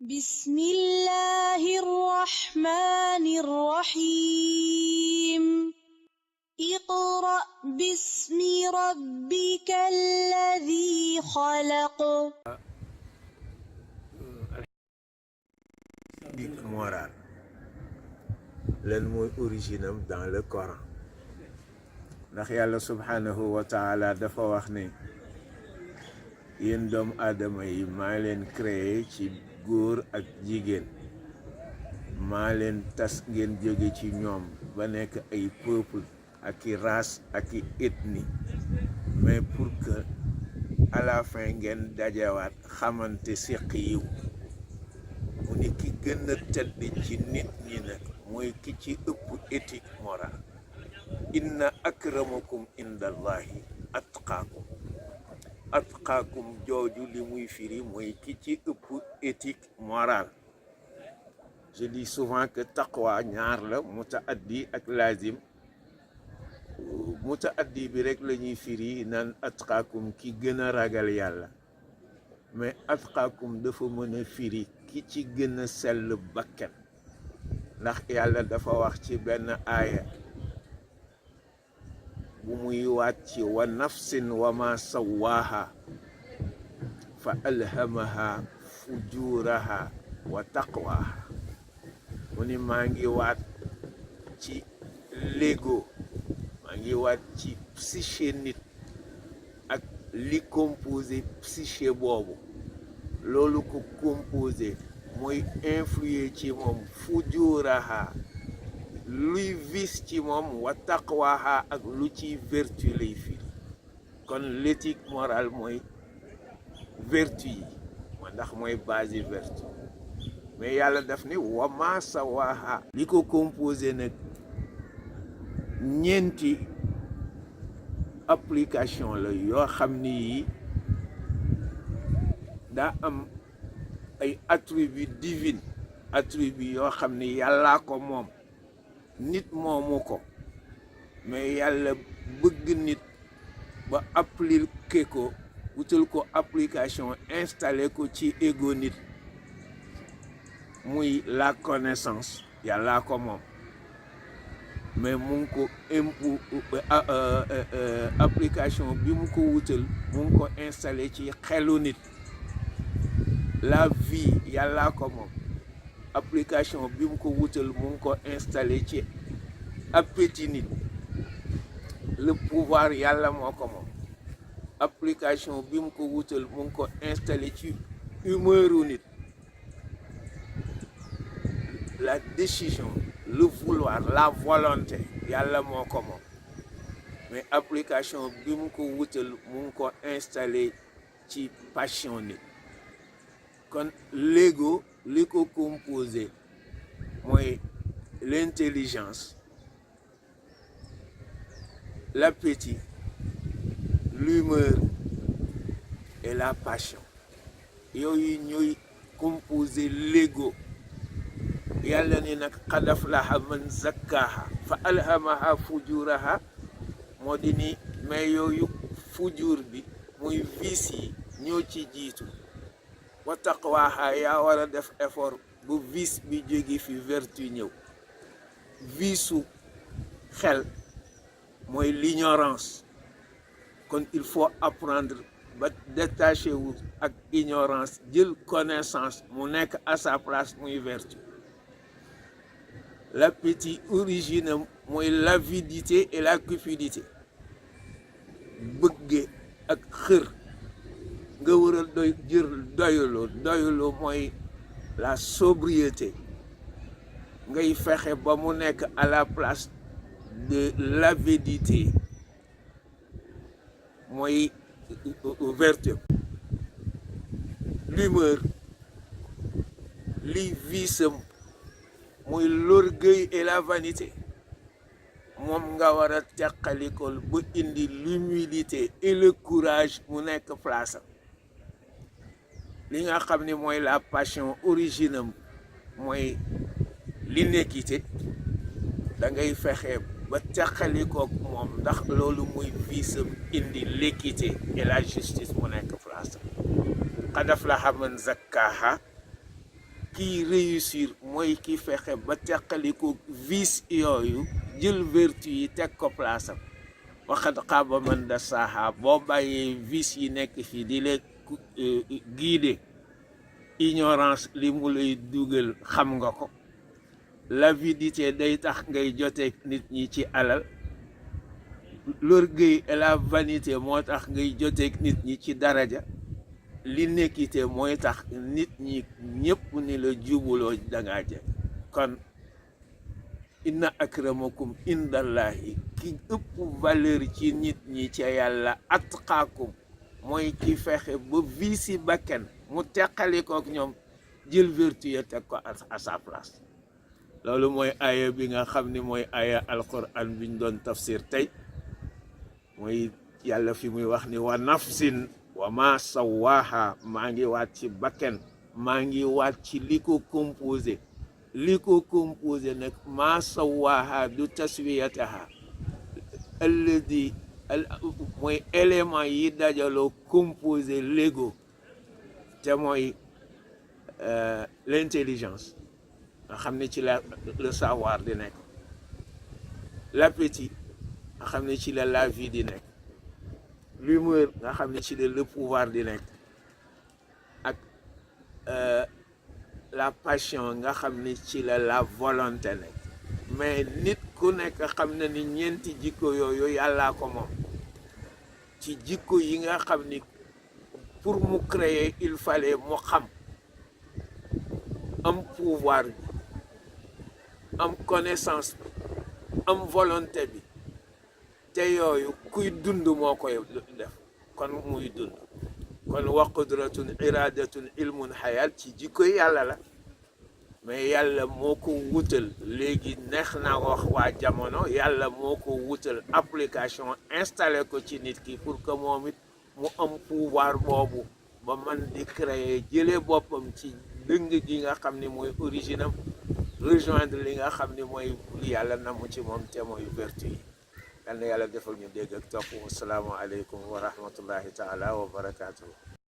بسم الله الرحمن الرحيم اقرأ باسم ربك الذي خلق. Moral lan mooy origine am dans le Coran ndax yàlla subhanahu wa taala dafa wax ne yéen doomu aadama yi maa leen créé ci góor ak jigéen maa leen tas ngeen jóge ci ñoom ba nekk ay peuple ak i race ak i ethnie mais pour que à la fin ngeen dajewaat xamante séq yiw mu ni ki gën a tedd ci nit ñi nag mooy ki ci ëpp éthique morale inna akramakum indallahi atqaakum jooju li muy firi mooy ki ci ëpp éthique morale. Je dis souvent que taqwa ñaar la mutaaddi ak lazim. Mutaaddi bi rek la ñuy firi naan atqaakum ki gën a ragal yàlla mais atqaakum dafa mën a firi ki ci gën a sell bakkan ndax yàlla dafa wax ci benn aaya bu muy waat ci wa nafsin wa ma sawaaha fa alhamaha fujuraha wa taqwaha mu ni maa ngi waat ci l'ego maa ngi waat ci psyché nit ak li composé psyché boobu loolu ko composé mooy influer ci moom fujuraha luy vice ci moom wa taqwaha ak lu ci vertu lay firi kon l'éthique morale mooy vertu yi ndax mooy base vertu mais yàlla daf ni wa ma sawaha li ko composé nag ñeenti application la yoo xam ni yi daa am ay attribut divine attribut yoo xam ni yàllaa ko moom nit moomu ko mais yàlla bëgg nit ba appliquer ko wutal ko application installé ko ci ego nit muy la connaissance yàllaa ko moom mais mu ngi ko application bi mu ko wutal mu ngi ko installé ci xelu nit. La vie yàllaa ko moom application bi mu ko wutal mu ngi ko installé ci appétit nit. Le pouvoir yàlla moo ko moom application bi mu ko wutal mu ngi ko installé ci humeuru nit. La décision le vouloir la volonté yàlla moo ko moom mais application bi mu ko wutal mu ngi ko installé ci passion nit. kon l'ego li ko composé mooy l'intelligence l'appétit l'humeur et la passion yooyu ñooy composé l'ego. yàlla ni nag qad aflaha man zakkaha fa alhamaha fujuraha moo di ni mais yooyu fujur bi muy vice yi ñoo ci jiitu wa taqwaha yaa war a def effort bu vice bi jóge fi vertu ñëw. vice xel mooy l'ignorance kon il faut apprendre ba détaché wu ak ignorance jël connaissance mu nekk à sa place muy vertu. L'appétit origine mooy l'avidité et la cupidité bëgge ak xër nga war a doyuloo mooy la sobriété ngay fexe ba mu nekk à la place de l'avidité mooy vertu. L'humeur li vice mooy l'orgueil et la vanité moom nga war a teqalikool ba indi l'humilité et le courage mu nekk place am. li nga xam ne mooy la passion origine am mooy l'inéquité da ngay fexe ba teqalikook moom ndax loolu muy vice am indi l'équité et la justice mu nekk place am. qad aflaha man zakkaha kiy réussir mooy ki fexe ba teqaliko vice yooyu jël vertu yi teg ko place am waxat xaaba man da saaha boo bàyyee vice yi nekk fii di la guider ignorance li mu lay dugal xam nga ko l'avidité day tax ngay joteeg nit ñi ci alal l'orgueil et la vanité moo tax ngay joteeg nit ñi ci daraja l'inéquité mooy tax nit ñi ñëpp ni la jubuloo dangaa jeg kon inna akramakum indallahi ki ëpp valeur ci nit ñi ca yàlla atqaakum mooy ki fexe ba vi si bakken mu teqalikook ñoom jël vertu ya teg ko à sa place loolu mooy aaya bi nga xam ni mooy aaya alquran biñ doon tafsir tey mooy yàlla fi muy wax ni wa nafsin wa ma sawaaha maa ngi waat ci bakken maa ngi waat ci li ko composé nag ma sawaaha du taswiyataha alladi mooy élément yi dajaloo composé l'ego te mooy l'intelligence nga xam ne ci la le savoir di nekk l'appétit nga xam ne ci la vie di nekk l'humeur nga xam ne ci le pouvoir di nekk ak la passion nga xam ne ci la volonté nekk mais nit ku nekk xam na ni ñeenti jikko yooyu yàllaa ko moom ci jikko yi nga xam ni pour mu créer il fallait mu xam am pouvoir bi am connaissance bi am volonté bi te yooyu kuy dund moo koy def kon muy dund kon wa qudratun iradatun ilmun hayat ci jikko yàlla la mais yàlla moo ko wutal léegi neex na wax waa jamono yàlla moo ko wutal application installé ko ci nit ki pour que moom it mu am pouvoir boobu ba man di créer jëlee boppam ci dëng gi nga xam ni mooy origine am rejoindre li nga xam ni mooy yàlla namu ci moom te mooy vertu yi yal na yàlla defal ñu dégg ak topp. Assalaamu aleykum wa rahmatullahi taala wa barakatuhu.